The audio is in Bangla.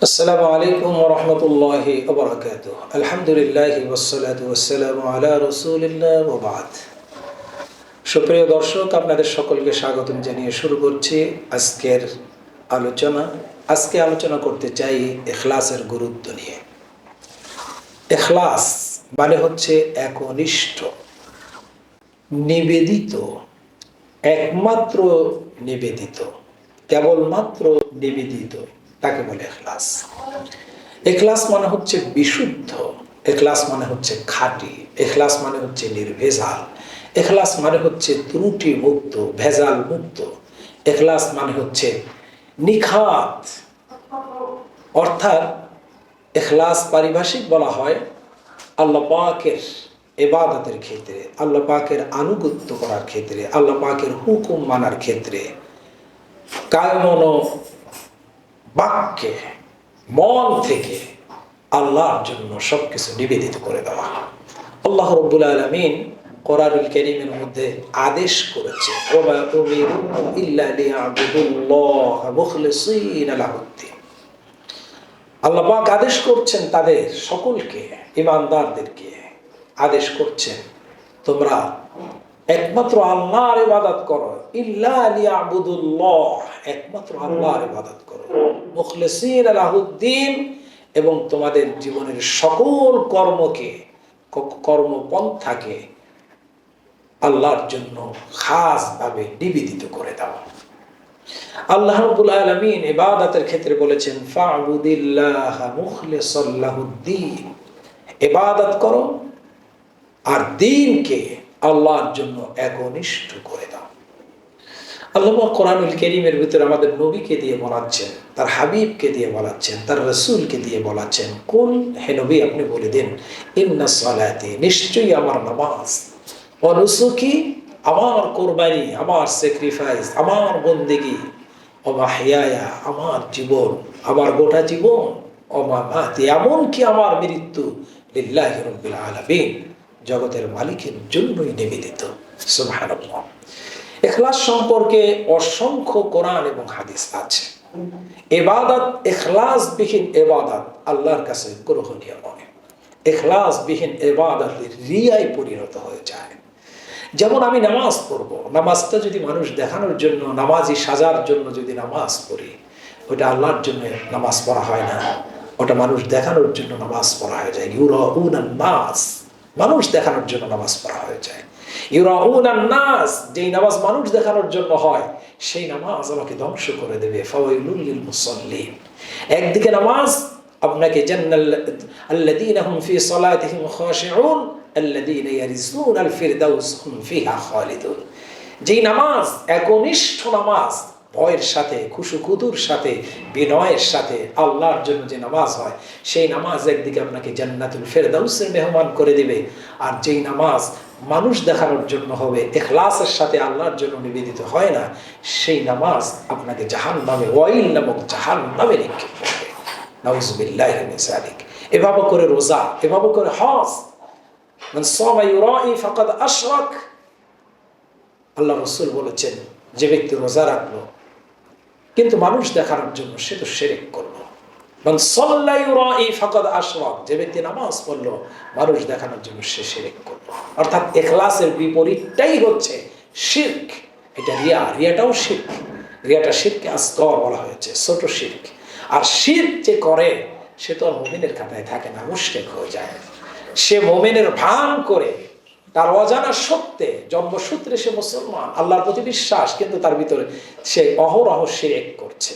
আসসালামু আলাইকুম ওয়া রাহমাতুল্লাহি ওয়া বারাকাতুহু। আলহামদুলিল্লাহি ওয়াসসালাতু ওয়াসসালামু আলা রাসূলিল্লাহ ওয়া বা'দ। সুপ্রিয় দর্শক, আপনাদের সকলকে স্বাগতম জানিয়ে শুরু করছি আজকের আলোচনা। আজকে আলোচনা করতে চাই ইখলাসের গুরুত্ব নিয়ে। ইখলাস মানে হচ্ছে একনিষ্ঠ, নিবেদিত, একমাত্র নিবেদিত, কেবলমাত্র নিবেদিত, তাকে বলে ইখলাস। ইখলাস মানে হচ্ছে বিশুদ্ধ, ইখলাস মানে হচ্ছে খাঁটি, ইখলাস মানে হচ্ছে নির্ভেজাল, ইখলাস মানে হচ্ছে ত্রুটি মুক্ত, ভেজাল মুক্ত, ইখলাস মানে হচ্ছে নিখাত। অর্থাৎ ইখলাস পারিভাষিক বলা হয় আল্লাহ পাকের ইবাদতের ক্ষেত্রে, আল্লাহ পাকের আনুগত্য করার ক্ষেত্রে, আল্লাহ পাকের হুকুম মানার ক্ষেত্রে কায়মন বাক্যে মন থেকে আল্লাহর জন্য সবকিছু নিবেদিত করে দেওয়া। আল্লাহ রাব্বুল আলামিন কোরআনুল কারীমের মধ্যে আদেশ করেছে, ওয়া উমিরু ইল্লা লিয়াবুদুল্লাহ মুখলিসিনা লাহুদ্দিন। আল্লাহ পাক আদেশ করছেন তাদের সকলকে, ঈমানদারদেরকে আদেশ করছেন, তোমরা একমাত্র আল্লাহর ইবাদত করো, ইল্লা লিয়াবুদুল্লাহ, একমাত্র আল্লাহর ইবাদত করো, মুখলিসিনা লাহুদ্দিন, এবং তোমাদের জীবনের সকল কর্মকে, কর্মপন্থাকে আল্লাহর জন্য খাসভাবে নিবেদিত করে দাও। আল্লাহ রাব্বুল আলামিন ইবাদতের ক্ষেত্রে বলেছেন, ফা'বুদিল্লাহা মুখলিসাল লাহুদ্দিন, ইবাদত করো আর দ্বীনকে আল্লাহর জন্য একনিষ্ঠ করে দাও। আল্লাহ কোরআনুল কারীমের ভিতরে আমাদের নবীকে দিয়ে বলাচ্ছেন, তার হাবিবকে দিয়ে বলাচ্ছেন, তার রাসূলকে দিয়ে বলাচ্ছেন, কুল, হে নবী আপনি বলে দিন, ইন্না সালাতি, নিশ্চয়ই আমার নামাজ, ওয়া নুসুকি, আমার কোরবানি, আমার স্যাক্রিফাইস, আমার বন্দেগী, ওয়া মাহইয়ায়া, আমার জীবন, আমার গোটা জীবন, ওয়া মামাতি, এমনকি আমার মৃত্যু, লিল্লাহি রাব্বিল আলামিন, জগতের মালিকের জন্যই নিবেদিত। সুবহানাল্লাহ। ইখলাস সম্পর্কে অসংখ্য কোরআন এবং হাদিস আছে। ইবাদত, ইখলাসবিহীন ইবাদত আল্লাহর কাছে গ্রহণীয় নয়। ইখলাসবিহীন ইবাদত রিয়ায় পরিণত হয়ে যায়। যেমন আমি নামাজ পড়বো, নামাজটা যদি মানুষ দেখানোর জন্য, নামাজি সাজার জন্য যদি নামাজ পড়ি, ওটা আল্লাহর জন্য নামাজ পড়া হয় না, ওটা মানুষ দেখানোর জন্য নামাজ পড়া হয়ে যায়। ইউরাউনান নাস, মানুষ দেখানোর জন্য নামাজ পড়া হয়ে যায়। ইউরাউনান নাস, যেই নামাজ মানুষ দেখানোর জন্য হয়, সেই নামাজ আমাকে ধ্বংস করে দেবে। ফাওয়াইলুল লিল মুসাল্লিন, একদিকে নামাজ আপনাকে আল্লাযীনা হুম ফি সালাতিহিম খাশিউন আল্লাযীনা ইয়ারিসুনাল ফিরদাউস হুম ফিহা খালিদুন, যেই নামাজ একনিষ্ঠ নামাজ, ভয়ের সাথে, খুশুখুদুর সাথে, বিনয়ের সাথে আল্লাহর জন্য যে নামাজ হয়, সেই নামাজ একদিকে আপনাকে জান্নাতুল ফেরদাউসের মেহমান করে দিবে। আর যেই নামাজ মানুষ দেখানোর জন্য হবে, ইখলাসের সাথে আল্লাহর জন্য নিবেদিত হয় না, সেই নামাজ আপনাকে জাহান্নামে, ওয়াইল নামক জাহান্নামে নিক্ষেপ করবে। নাউযুবিল্লাহি মিন যালিক। এভাবে করে রোজা, এভাবে করে হজ, মান সামা ইউরাই ফাকাদ আশরাক, আল্লাহ রাসূল বলেছেন, যে ব্যক্তি রোজা রাখলো কিন্তু মানুষ দেখানোর জন্য, সে তো শিরক করলো। মান সাল্লা ইউরাই ফাকাদ আশরাক, যে ব্যক্তি নামাজ পড়লো মানুষ দেখানোর জন্য, সে শিরক করলো। অর্থাৎ ইখলাসের বিপরীতটাই হচ্ছে শিরক। এটা রিয়া, রিয়াটাও শিরক। রিয়াটা শিরকে আসগর বলা হয়েছে, ছোট শিরক। আর শিরক যে করে, সে তো আর মুমিনের খাতায় থাকে না, মুশরিক হয়ে যায়। সে মুমিনের ভান করে, তার অজানা সত্যে, জন্মসূত্রে সে মুসলমান, আল্লাহর প্রতি বিশ্বাস, কিন্তু তার ভিতরে সে অহরহ শিরক করছে।